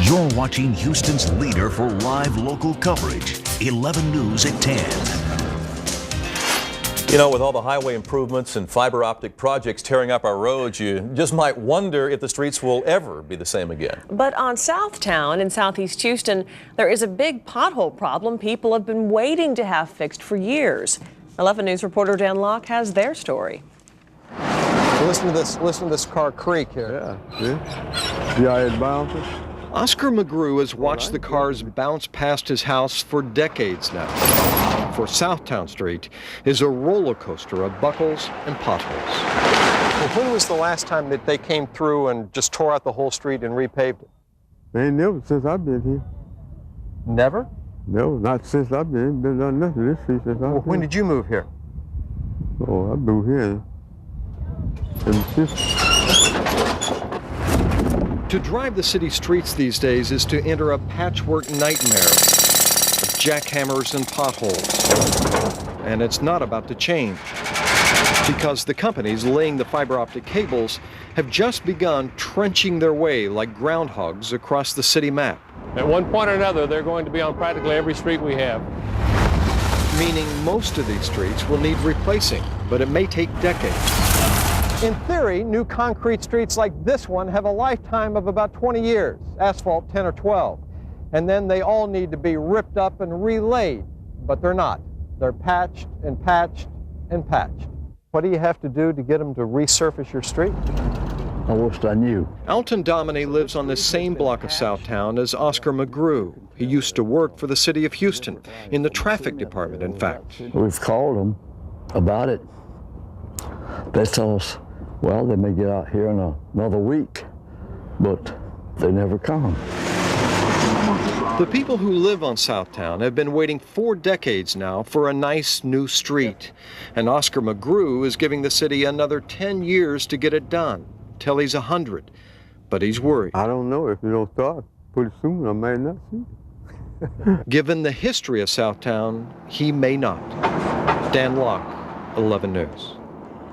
You're watching Houston's leader for live local coverage, 11 News at 10. You know, with all the highway improvements and fiber optic projects tearing up our roads, you just might wonder if the streets will ever be the same again. But on Southtown in southeast Houston, there is a big pothole problem people have been waiting to have fixed for years. 11 News reporter Dan Locke has their story. Listen to this car creak here. Yeah, it bounces. Oscar McGrew has watched the cars bounce past his house for decades now. For Southtown Street is a roller coaster of buckles and potholes. Well, when was the last time that they came through and just tore out the whole street and repaved it? They ain't never since I've been here. Never? No, not since I've been done nothing this street since I've been. Well, when did you move here? Oh, I moved here. To drive the city streets these days is to enter a patchwork nightmare of jackhammers and potholes. And it's not about to change, because the companies laying the fiber optic cables have just begun trenching their way like groundhogs across the city map. At one point or another, they're going to be on practically every street we have. Meaning most of these streets will need replacing, but it may take decades. In theory, new concrete streets like this one have a lifetime of about 20 years, asphalt 10 or 12. And then they all need to be ripped up and relaid, but they're not. They're patched and patched and patched. What do you have to do to get them to resurface your street? I wish I knew. Alton Dominy lives on the same block of Southtown as Oscar McGrew. He used to work for the city of Houston, in the traffic department, in fact. We've called them about it. They tell us, well, they may get out here in another week, but they never come. The people who live on Southtown have been waiting 4 decades now for a nice new street. And Oscar McGrew is giving the city another 10 years to get it done, till he's 100. But he's worried. I don't know if you don't start pretty soon, I may not see. Given the history of Southtown, he may not. Dan Locke, 11 News.